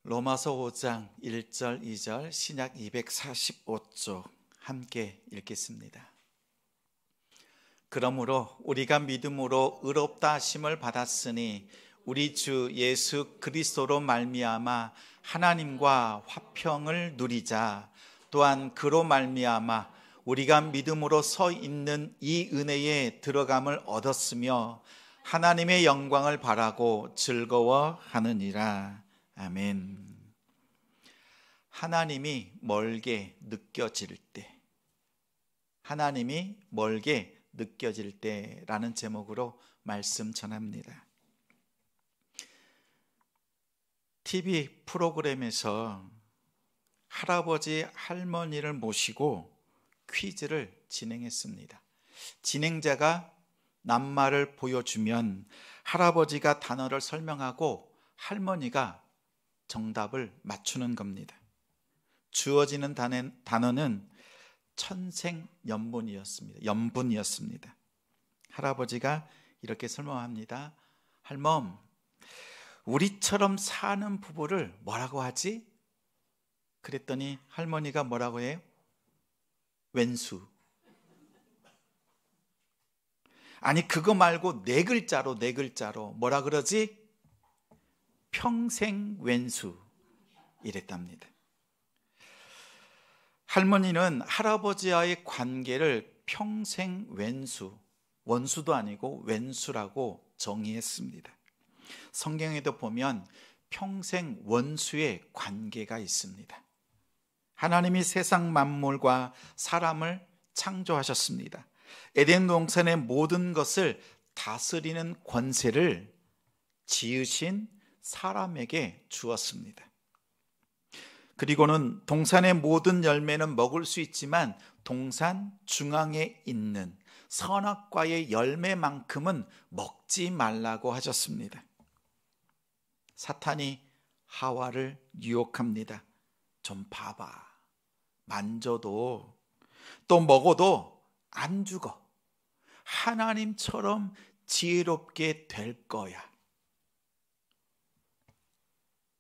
로마서 5장 1절 2절 신약 245쪽 함께 읽겠습니다. 그러므로 우리가 믿음으로 의롭다 하심을 받았으니 우리 주 예수 그리스도로 말미암아 하나님과 화평을 누리자. 또한 그로 말미암아 우리가 믿음으로 서 있는 이 은혜에 들어감을 얻었으며 하나님의 영광을 바라고 즐거워하느니라. 아멘. 하나님이 멀게 느껴질 때, 하나님이 멀게 느껴질 때라는 제목으로 말씀 전합니다. TV 프로그램에서 할아버지 할머니를 모시고 퀴즈를 진행했습니다. 진행자가 낱말을 보여주면 할아버지가 단어를 설명하고 할머니가 정답을 맞추는 겁니다. 주어지는 단어는 천생연분이었습니다. 연분이었습니다. 할아버지가 이렇게 설명합니다. 할멈, 우리처럼 사는 부부를 뭐라고 하지? 그랬더니 할머니가 뭐라고 해요? 왼수. 아니 그거 말고 네 글자로 뭐라 그러지? 평생 왼수 이랬답니다. 할머니는 할아버지와의 관계를 평생 왼수, 원수도 아니고 왼수라고 정의했습니다. 성경에도 보면 평생 원수의 관계가 있습니다. 하나님이 세상 만물과 사람을 창조하셨습니다. 에덴 동산의 모든 것을 다스리는 권세를 지으신 사람에게 주었습니다. 그리고는 동산의 모든 열매는 먹을 수 있지만 동산 중앙에 있는 선악과의 열매만큼은 먹지 말라고 하셨습니다. 사탄이 하와를 유혹합니다. 좀 봐봐. 만져도 또 먹어도 안 죽어. 하나님처럼 지혜롭게 될 거야.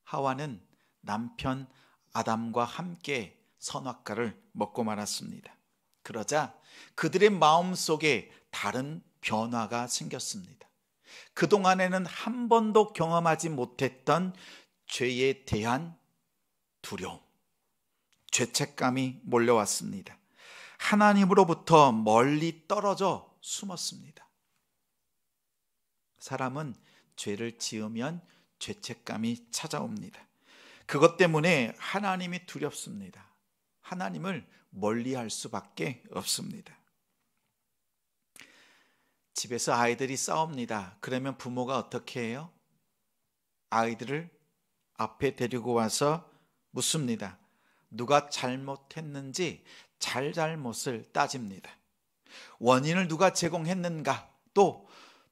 하와는 남편 아담과 함께 선악과를 먹고 말았습니다. 그러자 그들의 마음속에 다른 변화가 생겼습니다. 그동안에는 한 번도 경험하지 못했던 죄에 대한 두려움, 죄책감이 몰려왔습니다. 하나님으로부터 멀리 떨어져 숨었습니다. 사람은 죄를 지으면 죄책감이 찾아옵니다. 그것 때문에 하나님이 두렵습니다. 하나님을 멀리할 수밖에 없습니다. 집에서 아이들이 싸웁니다. 그러면 부모가 어떻게 해요? 아이들을 앞에 데리고 와서 묻습니다. 누가 잘못했는지 잘못을 따집니다. 원인을 누가 제공했는가, 또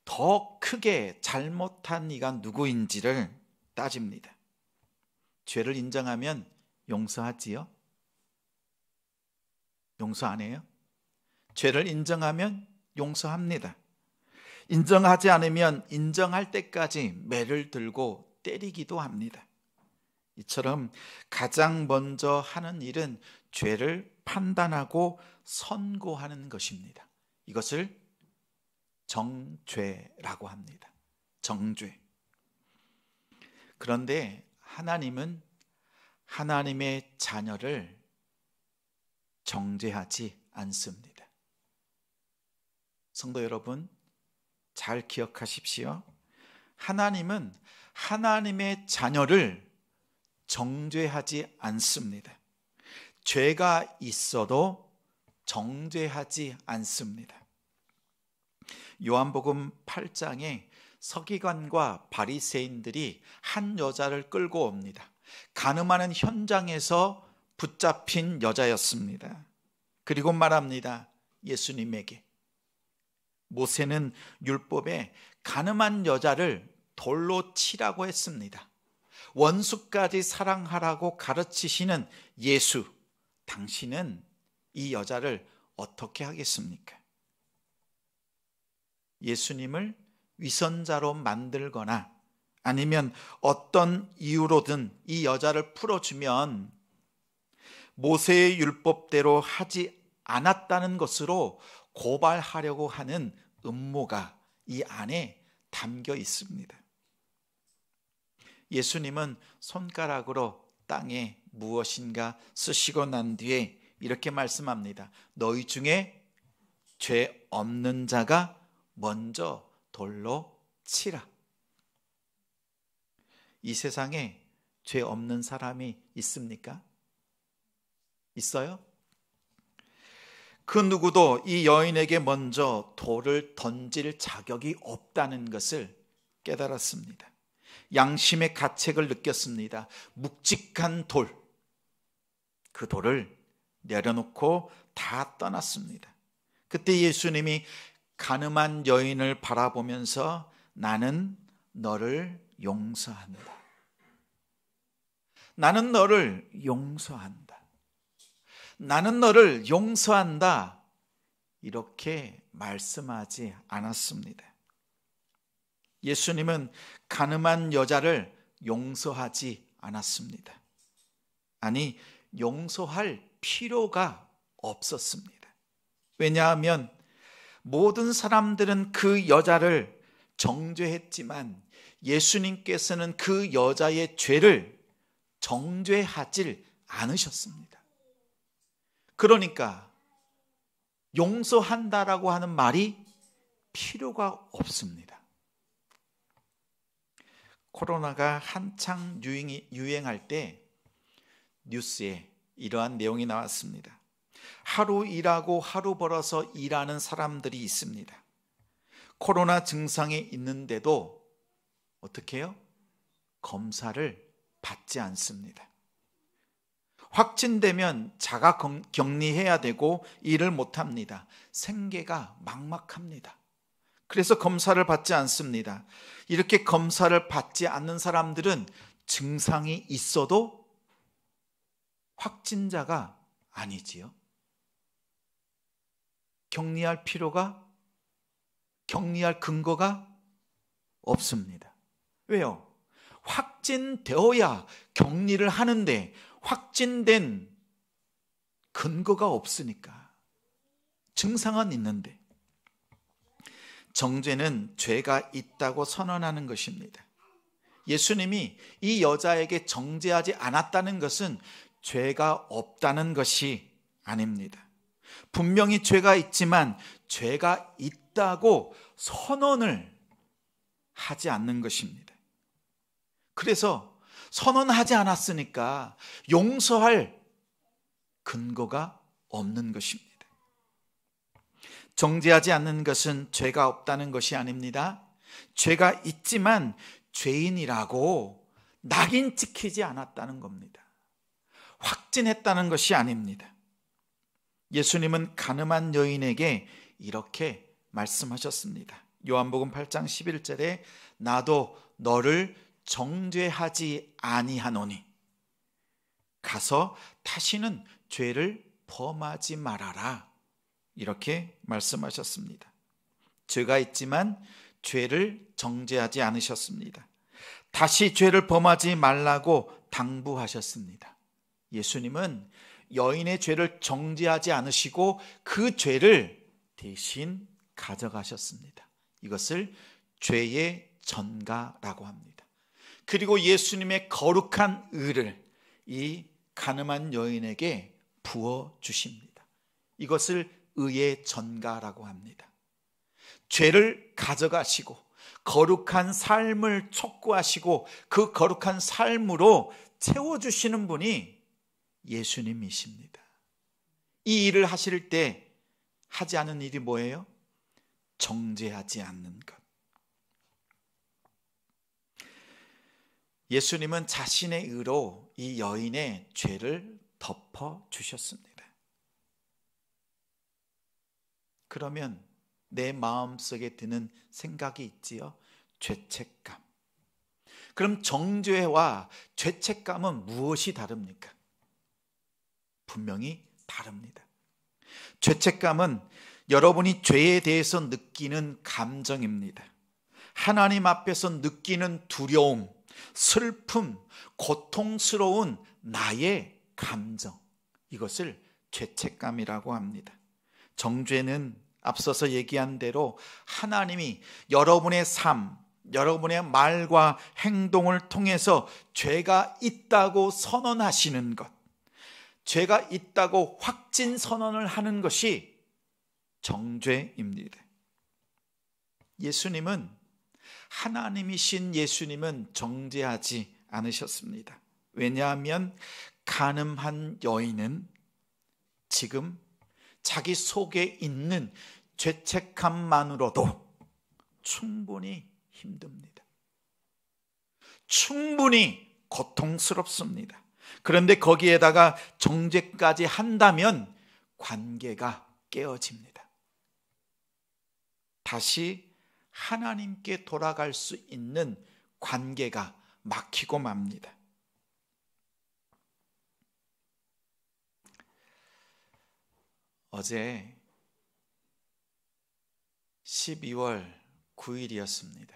더 크게 잘못한 이가 누구인지를 따집니다. 죄를 인정하면 용서하지요? 용서 안 해요? 죄를 인정하면 용서합니다. 인정하지 않으면 인정할 때까지 매를 들고 때리기도 합니다. 이처럼 가장 먼저 하는 일은 죄를 판단하고 선고하는 것입니다. 이것을 정죄라고 합니다. 정죄. 그런데 하나님은 하나님의 자녀를 정죄하지 않습니다. 성도 여러분, 잘 기억하십시오. 하나님은 하나님의 자녀를 정죄하지 않습니다. 죄가 있어도 정죄하지 않습니다. 요한복음 8장에 서기관과 바리새인들이 한 여자를 끌고 옵니다. 간음하는 현장에서 붙잡힌 여자였습니다. 그리고 말합니다. 예수님에게, 모세는 율법에 간음한 여자를 돌로 치라고 했습니다. 원수까지 사랑하라고 가르치시는 예수, 당신은 이 여자를 어떻게 하겠습니까? 예수님을 위선자로 만들거나 아니면 어떤 이유로든 이 여자를 풀어주면 모세의 율법대로 하지 않았다는 것으로 고발하려고 하는 음모가 이 안에 담겨 있습니다. 예수님은 손가락으로 땅에 무엇인가 쓰시고 난 뒤에 이렇게 말씀합니다. 너희 중에 죄 없는 자가 먼저 돌로 치라. 이 세상에 죄 없는 사람이 있습니까? 있어요? 그 누구도 이 여인에게 먼저 돌을 던질 자격이 없다는 것을 깨달았습니다. 양심의 가책을 느꼈습니다. 묵직한 돌, 그 돌을 내려놓고 다 떠났습니다. 그때 예수님이 가늠한 여인을 바라보면서 나는 너를 용서한다. 나는 너를 용서한다. 나는 너를 용서한다. 이렇게 말씀하지 않았습니다. 예수님은 가늠한 여자를 용서하지 않았습니다. 아니, 용서할 필요가 없었습니다. 왜냐하면 모든 사람들은 그 여자를 정죄했지만 예수님께서는 그 여자의 죄를 정죄하지 않으셨습니다. 그러니까 용서한다라고 하는 말이 필요가 없습니다. 코로나가 한창 유행할 때 뉴스에 이러한 내용이 나왔습니다. 하루 일하고 하루 벌어서 일하는 사람들이 있습니다. 코로나 증상이 있는데도 어떻게 해요? 검사를 받지 않습니다. 확진되면 자가 격리해야 되고 일을 못합니다. 생계가 막막합니다. 그래서 검사를 받지 않습니다. 이렇게 검사를 받지 않는 사람들은 증상이 있어도 확진자가 아니지요. 격리할 근거가 없습니다. 왜요? 확진되어야 격리를 하는데 확진된 근거가 없으니까. 증상은 있는데. 정죄는 죄가 있다고 선언하는 것입니다. 예수님이 이 여자에게 정죄하지 않았다는 것은 죄가 없다는 것이 아닙니다. 분명히 죄가 있지만 죄가 있다고 선언을 하지 않는 것입니다. 그래서 선언하지 않았으니까 용서할 근거가 없는 것입니다. 정죄하지 않는 것은 죄가 없다는 것이 아닙니다. 죄가 있지만 죄인이라고 낙인 찍히지 않았다는 겁니다. 확진했다는 것이 아닙니다. 예수님은 가늠한 여인에게 이렇게 말씀하셨습니다. 요한복음 8장 11절에 나도 너를 정죄하지 아니하노니 가서 다시는 죄를 범하지 말아라. 이렇게 말씀하셨습니다. 죄가 있지만 죄를 정죄하지 않으셨습니다. 다시 죄를 범하지 말라고 당부하셨습니다. 예수님은 여인의 죄를 정죄하지 않으시고 그 죄를 대신 가져가셨습니다. 이것을 죄의 전가라고 합니다. 그리고 예수님의 거룩한 의를 이 가늠한 여인에게 부어주십니다. 이것을 의의 전가라고 합니다. 죄를 가져가시고 거룩한 삶을 촉구하시고 그 거룩한 삶으로 채워주시는 분이 예수님이십니다. 이 일을 하실 때 하지 않은 일이 뭐예요? 정죄하지 않는 것. 예수님은 자신의 의로 이 여인의 죄를 덮어주셨습니다. 그러면 내 마음속에 드는 생각이 있지요. 죄책감. 그럼 정죄와 죄책감은 무엇이 다릅니까? 분명히 다릅니다. 죄책감은 여러분이 죄에 대해서 느끼는 감정입니다. 하나님 앞에서 느끼는 두려움, 슬픔, 고통스러운 나의 감정, 이것을 죄책감이라고 합니다. 정죄는 앞서서 얘기한 대로 하나님이 여러분의 삶, 여러분의 말과 행동을 통해서 죄가 있다고 선언하시는 것, 죄가 있다고 확진 선언을 하는 것이 정죄입니다. 예수님은, 하나님이신 예수님은 정죄하지 않으셨습니다. 왜냐하면 간음한 여인은 지금 자기 속에 있는 죄책감만으로도 충분히 힘듭니다. 충분히 고통스럽습니다. 그런데 거기에다가 정죄까지 한다면 관계가 깨어집니다. 다시 하나님께 돌아갈 수 있는 관계가 막히고 맙니다. 어제 12월 9일이었습니다.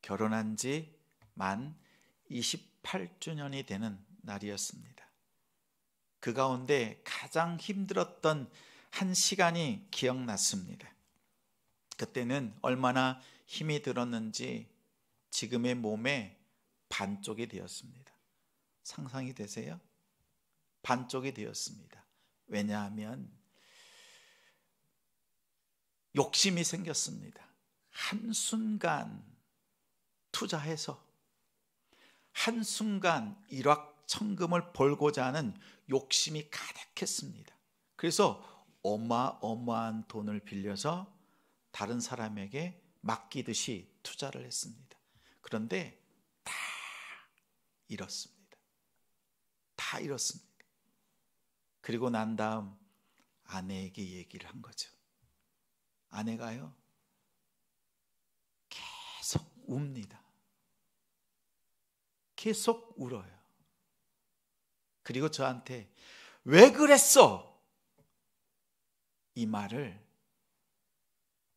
결혼한 지 만 28주년이 되는 날이었습니다. 그 가운데 가장 힘들었던 한 시간이 기억났습니다. 그때는 얼마나 힘이 들었는지 지금의 몸의 반쪽이 되었습니다. 상상이 되세요? 반쪽이 되었습니다. 왜냐하면 욕심이 생겼습니다. 한순간 투자해서 한순간 일확천금을 벌고자 하는 욕심이 가득했습니다. 그래서 어마어마한 돈을 빌려서 다른 사람에게 맡기듯이 투자를 했습니다. 그런데 다 잃었습니다. 다 잃었습니다. 그리고 난 다음 아내에게 얘기를 한 거죠. 아내가요, 계속 웁니다. 계속 울어요. 그리고 저한테 왜 그랬어? 이 말을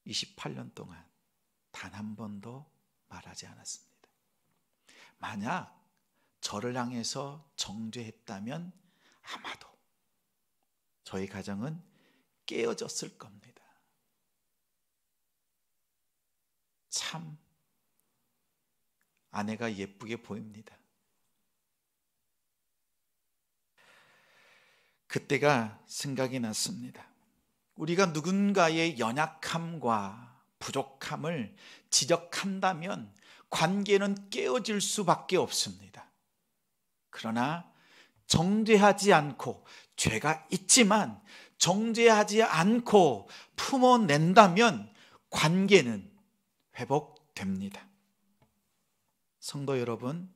28년 동안 단 한 번도 말하지 않았습니다. 만약 저를 향해서 정죄했다면 아마도 저희 가정은 깨어졌을 겁니다. 참 아내가 예쁘게 보입니다. 그때가 생각이 났습니다. 우리가 누군가의 연약함과 부족함을 지적한다면 관계는 깨어질 수밖에 없습니다. 그러나 정죄하지 않고, 죄가 있지만 정죄하지 않고 품어낸다면 관계는 회복됩니다. 성도 여러분,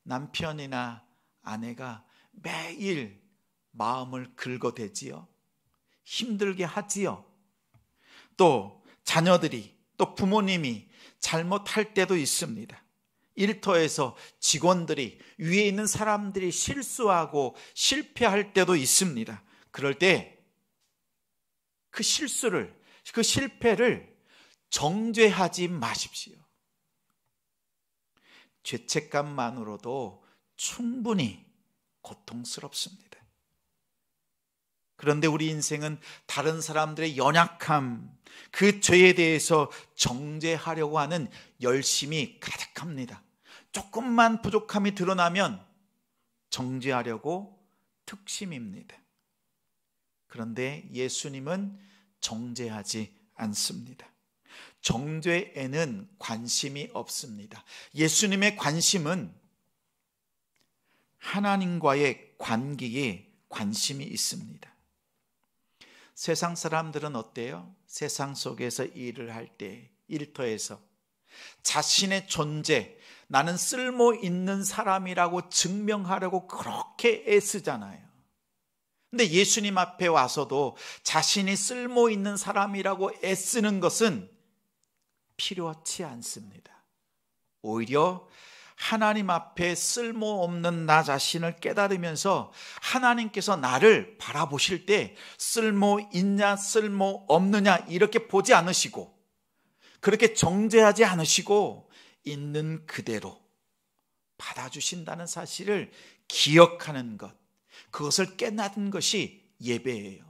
남편이나 아내가 매일 마음을 긁어대지요. 힘들게 하지요. 또 자녀들이, 또 부모님이 잘못할 때도 있습니다. 일터에서 직원들이, 위에 있는 사람들이 실수하고 실패할 때도 있습니다. 그럴 때 그 실수를, 그 실패를 정죄하지 마십시오. 죄책감만으로도 충분히 고통스럽습니다. 그런데 우리 인생은 다른 사람들의 연약함, 그 죄에 대해서 정죄하려고 하는 열심이 가득합니다. 조금만 부족함이 드러나면 정죄하려고 특심입니다. 그런데 예수님은 정죄하지 않습니다. 정죄에는 관심이 없습니다. 예수님의 관심은 하나님과의 관계에 관심이 있습니다. 세상 사람들은 어때요? 세상 속에서 일을 할 때, 일터에서 자신의 존재, 나는 쓸모 있는 사람이라고 증명하려고 그렇게 애쓰잖아요. 근데 예수님 앞에 와서도 자신이 쓸모 있는 사람이라고 애쓰는 것은 필요치 않습니다. 오히려 하나님 앞에 쓸모없는 나 자신을 깨달으면서 하나님께서 나를 바라보실 때 쓸모 있냐 쓸모 없느냐 이렇게 보지 않으시고, 그렇게 정죄하지 않으시고 있는 그대로 받아주신다는 사실을 기억하는 것, 그것을 깨닫는 것이 예배예요.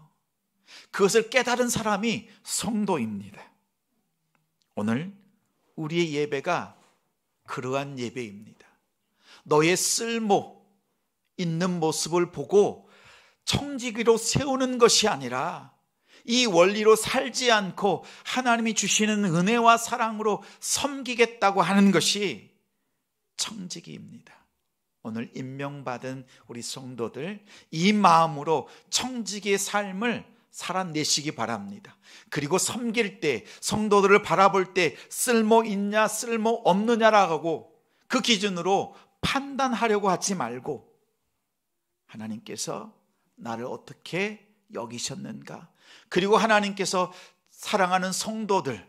그것을 깨달은 사람이 성도입니다. 오늘 우리의 예배가 그러한 예배입니다. 너의 쓸모 있는 모습을 보고 청지기로 세우는 것이 아니라 이 원리로 살지 않고 하나님이 주시는 은혜와 사랑으로 섬기겠다고 하는 것이 청지기입니다. 오늘 임명받은 우리 성도들, 이 마음으로 청지기의 삶을 살아내시기 바랍니다. 그리고 섬길 때, 성도들을 바라볼 때 쓸모 있냐 쓸모 없느냐라고 그 기준으로 판단하려고 하지 말고, 하나님께서 나를 어떻게 여기셨는가, 그리고 하나님께서 사랑하는 성도들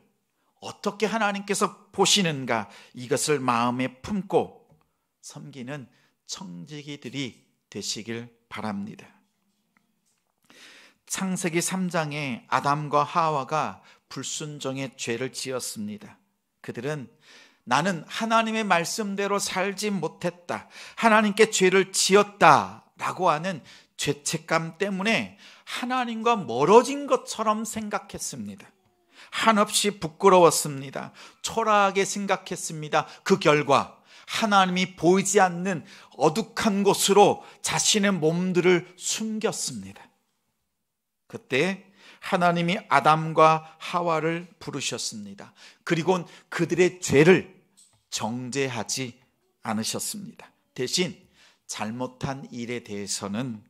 어떻게 하나님께서 보시는가, 이것을 마음에 품고 섬기는 청지기들이 되시길 바랍니다. 창세기 3장에 아담과 하와가 불순종의 죄를 지었습니다. 그들은 나는 하나님의 말씀대로 살지 못했다, 하나님께 죄를 지었다라고 하는 죄책감 때문에 하나님과 멀어진 것처럼 생각했습니다. 한없이 부끄러웠습니다. 초라하게 생각했습니다. 그 결과 하나님이 보이지 않는 어둑한 곳으로 자신의 몸들을 숨겼습니다. 그때 하나님이 아담과 하와를 부르셨습니다. 그리고 그들의 죄를 정죄하지 않으셨습니다. 대신 잘못한 일에 대해서는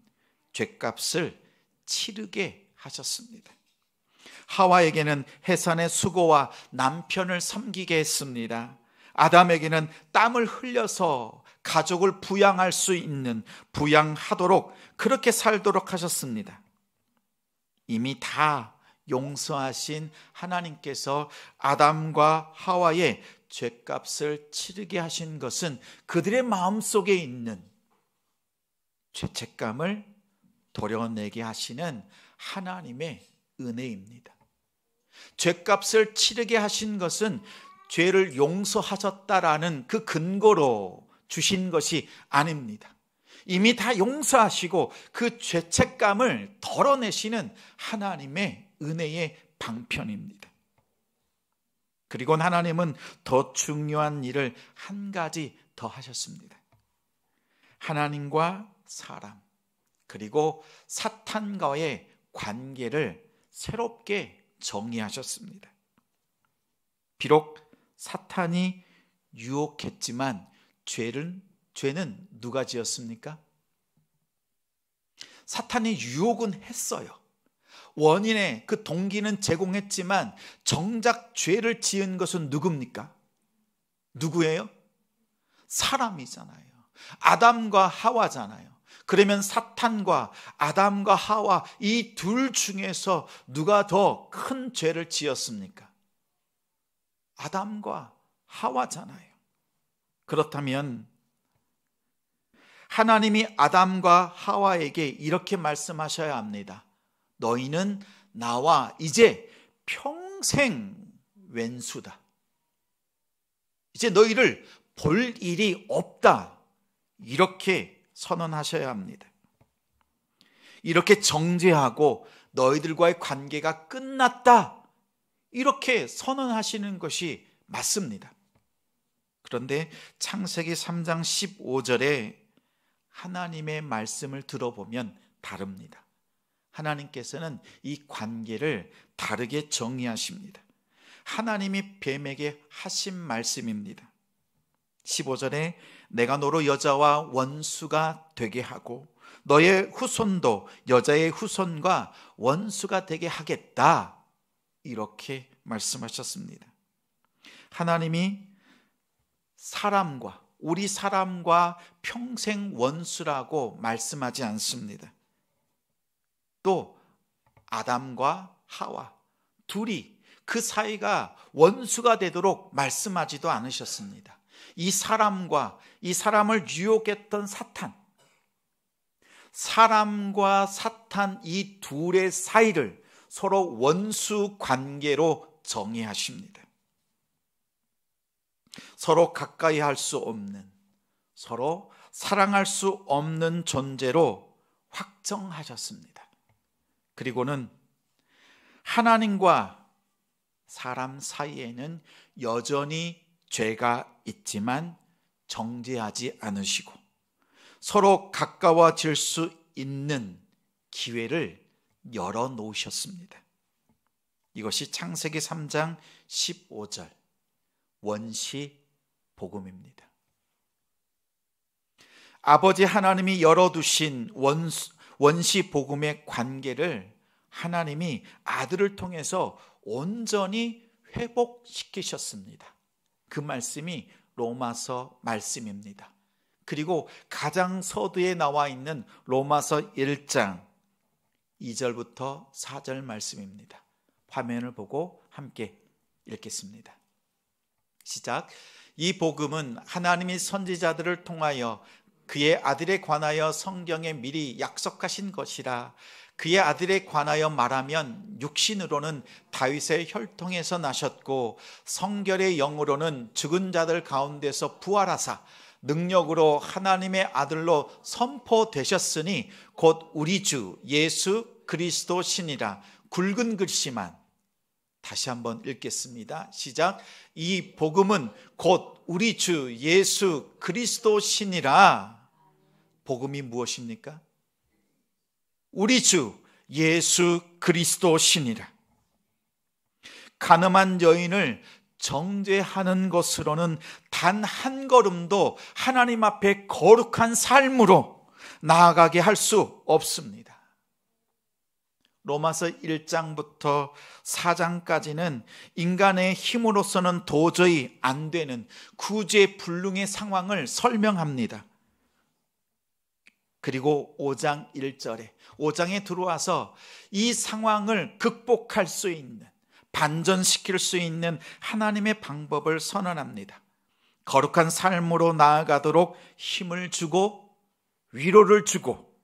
죄값을 치르게 하셨습니다. 하와에게는 해산의 수고와 남편을 섬기게 했습니다. 아담에게는 땀을 흘려서 가족을 부양할 수 있는, 부양하도록 그렇게 살도록 하셨습니다. 이미 다 용서하신 하나님께서 아담과 하와의 죄값을 치르게 하신 것은 그들의 마음속에 있는 죄책감을 도려내게 하시는 하나님의 은혜입니다. 죄값을 치르게 하신 것은 죄를 용서하셨다라는 그 근거로 주신 것이 아닙니다. 이미 다 용서하시고 그 죄책감을 덜어내시는 하나님의 은혜의 방편입니다. 그리고 하나님은 더 중요한 일을 한 가지 더 하셨습니다. 하나님과 사람, 그리고 사탄과의 관계를 새롭게 정의하셨습니다. 비록 사탄이 유혹했지만 죄는 누가 지었습니까? 사탄이 유혹은 했어요. 원인의 그 동기는 제공했지만 정작 죄를 지은 것은 누굽니까? 누구예요? 사람이잖아요. 아담과 하와잖아요. 그러면 사탄과 아담과 하와 이 둘 중에서 누가 더 큰 죄를 지었습니까? 아담과 하와잖아요. 그렇다면 하나님이 아담과 하와에게 이렇게 말씀하셔야 합니다. 너희는 나와 이제 평생 왼수다. 이제 너희를 볼 일이 없다. 이렇게 선언하셔야 합니다. 이렇게 정죄하고 너희들과의 관계가 끝났다. 이렇게 선언하시는 것이 맞습니다. 그런데 창세기 3장 15절에 하나님의 말씀을 들어보면 다릅니다. 하나님께서는 이 관계를 다르게 정의하십니다. 하나님이 뱀에게 하신 말씀입니다. 15절에 내가 너로 여자와 원수가 되게 하고 너의 후손도 여자의 후손과 원수가 되게 하겠다. 이렇게 말씀하셨습니다. 하나님이 우리 사람과 평생 원수라고 말씀하지 않습니다. 또 아담과 하와 둘이 그 사이가 원수가 되도록 말씀하지도 않으셨습니다. 이 사람과 이 사람을 유혹했던 사람과 사탄 이 둘의 사이를 서로 원수 관계로 정의하십니다. 서로 가까이 할 수 없는, 서로 사랑할 수 없는 존재로 확정하셨습니다. 그리고는 하나님과 사람 사이에는 여전히 죄가 있지만 정죄하지 않으시고 서로 가까워질 수 있는 기회를 열어놓으셨습니다. 이것이 창세기 3장 15절 원시 복음입니다. 아버지 하나님이 열어두신 원시 복음의 관계를 하나님이 아들을 통해서 온전히 회복시키셨습니다. 그 말씀이 로마서 말씀입니다. 그리고 가장 서두에 나와 있는 로마서 1장 2절부터 4절 말씀입니다. 화면을 보고 함께 읽겠습니다. 시작. 이 복음은 하나님이 선지자들을 통하여 그의 아들에 관하여 성경에 미리 약속하신 것이라. 그의 아들에 관하여 말하면 육신으로는 다윗의 혈통에서 나셨고 성결의 영으로는 죽은 자들 가운데서 부활하사 능력으로 하나님의 아들로 선포되셨으니 곧 우리 주 예수 그리스도시니라. 굵은 글씨만 다시 한번 읽겠습니다. 시작. 이 복음은 곧 우리 주 예수 그리스도시니라. 복음이 무엇입니까? 우리 주 예수 그리스도시니라. 가늠한 여인을 정죄하는 것으로는 단 한 걸음도 하나님 앞에 거룩한 삶으로 나아가게 할 수 없습니다. 로마서 1장부터 4장까지는 인간의 힘으로서는 도저히 안 되는 구제불능의 상황을 설명합니다. 그리고 5장 1절에 5장에 들어와서 이 상황을 극복할 수 있는, 반전시킬 수 있는 하나님의 방법을 선언합니다. 거룩한 삶으로 나아가도록 힘을 주고 위로를 주고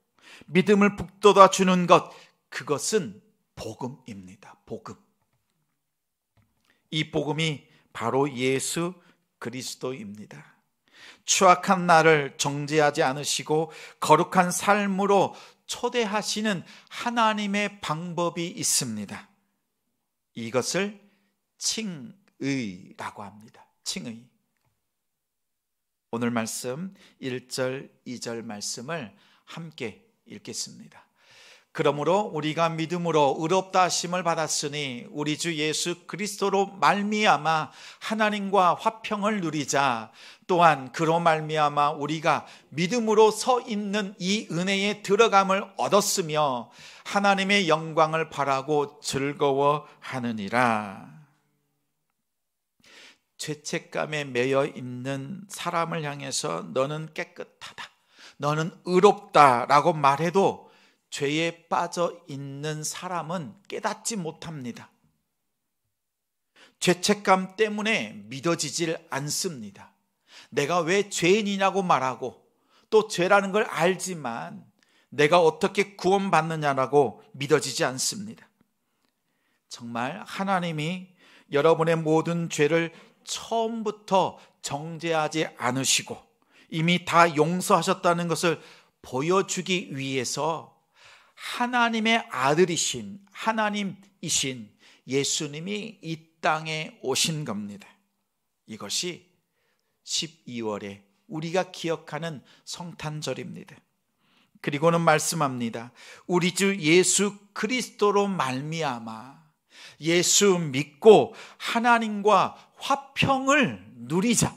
믿음을 북돋아 주는 것, 그것은 복음입니다. 복음. 이 복음이 바로 예수 그리스도입니다. 추악한 나를 정죄하지 않으시고 거룩한 삶으로 초대하시는 하나님의 방법이 있습니다. 이것을 칭의라고 합니다. 칭의. 오늘 말씀 1절, 2절 말씀을 함께 읽겠습니다. 그러므로 우리가 믿음으로 의롭다 하심을 받았으니 우리 주 예수 그리스도로 말미암아 하나님과 화평을 누리자. 또한 그로 말미암아 우리가 믿음으로 서 있는 이 은혜에 들어감을 얻었으며 하나님의 영광을 바라고 즐거워하느니라. 죄책감에 매여 있는 사람을 향해서 너는 깨끗하다, 너는 의롭다라고 말해도 죄에 빠져 있는 사람은 깨닫지 못합니다. 죄책감 때문에 믿어지질 않습니다. 내가 왜 죄인이냐고 말하고 또 죄라는 걸 알지만 내가 어떻게 구원받느냐라고 믿어지지 않습니다. 정말 하나님이 여러분의 모든 죄를 처음부터 정죄하지 않으시고 이미 다 용서하셨다는 것을 보여주기 위해서 하나님의 아들이신, 하나님이신 예수님이 이 땅에 오신 겁니다. 이것이 12월에 우리가 기억하는 성탄절입니다. 그리고는 말씀합니다. 우리 주 예수 그리스도로 말미암아 예수 믿고 하나님과 화평을 누리자.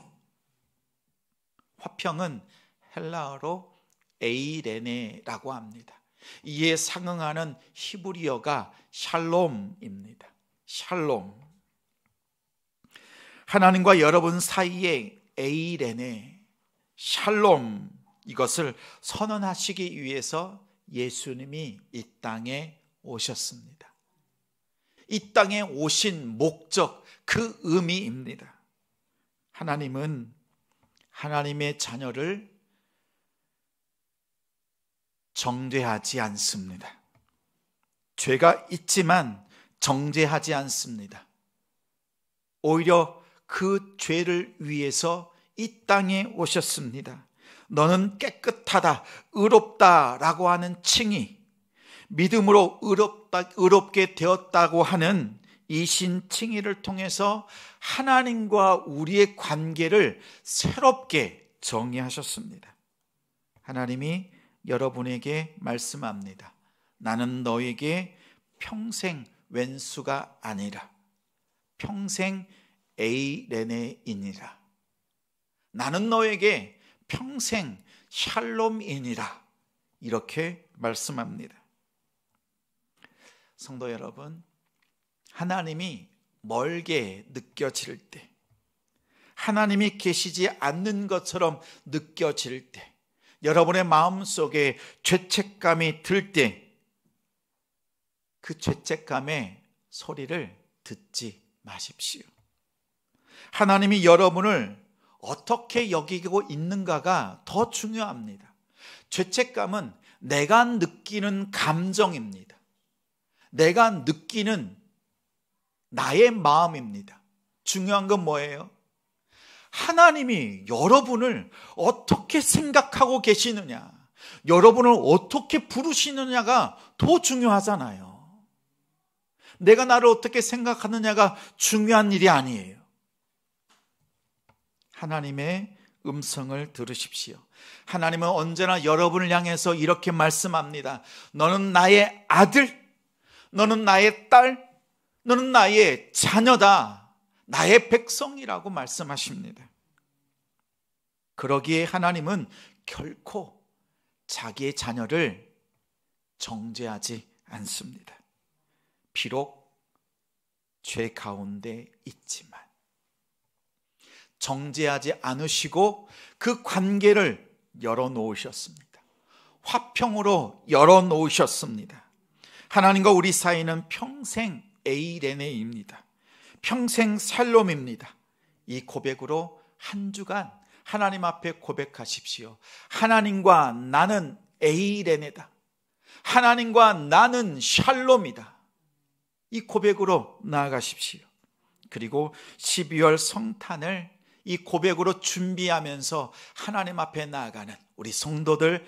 화평은 헬라어로 에이레네라고 합니다. 이에 상응하는 히브리어가 샬롬입니다. 샬롬. 하나님과 여러분 사이에 에이레네, 샬롬, 이것을 선언하시기 위해서 예수님이 이 땅에 오셨습니다. 이 땅에 오신 목적, 그 의미입니다. 하나님은 하나님의 자녀를 정죄하지 않습니다. 죄가 있지만 정죄하지 않습니다. 오히려 그 죄를 위해서 이 땅에 오셨습니다. 너는 깨끗하다, 의롭다라고 하는 칭의, 믿음으로 의롭게 되었다고 하는 이 신칭의를 통해서 하나님과 우리의 관계를 새롭게 정의하셨습니다. 하나님이 여러분에게 말씀합니다. 나는 너에게 평생 왼수가 아니라 평생 에이레네이니라. 나는 너에게 평생 샬롬이니라. 이렇게 말씀합니다. 성도 여러분, 하나님이 멀게 느껴질 때, 하나님이 계시지 않는 것처럼 느껴질 때, 여러분의 마음속에 죄책감이 들 때, 그 죄책감의 소리를 듣지 마십시오. 하나님이 여러분을 어떻게 여기고 있는가가 더 중요합니다. 죄책감은 내가 느끼는 감정입니다. 내가 느끼는 나의 마음입니다. 중요한 건 뭐예요? 하나님이 여러분을 어떻게 생각하고 계시느냐, 여러분을 어떻게 부르시느냐가 더 중요하잖아요. 내가 나를 어떻게 생각하느냐가 중요한 일이 아니에요. 하나님의 음성을 들으십시오. 하나님은 언제나 여러분을 향해서 이렇게 말씀합니다. 너는 나의 아들, 너는 나의 딸, 너는 나의 자녀다, 나의 백성이라고 말씀하십니다. 그러기에 하나님은 결코 자기의 자녀를 정죄하지 않습니다. 비록 죄 가운데 있지만 정죄하지 않으시고 그 관계를 열어놓으셨습니다. 화평으로 열어놓으셨습니다. 하나님과 우리 사이는 평생 에이레네입니다. 평생 샬롬입니다. 이 고백으로 한 주간 하나님 앞에 고백하십시오. 하나님과 나는 에이레네다. 하나님과 나는 샬롬이다. 이 고백으로 나아가십시오. 그리고 12월 성탄을 이 고백으로 준비하면서 하나님 앞에 나아가는 우리 성도들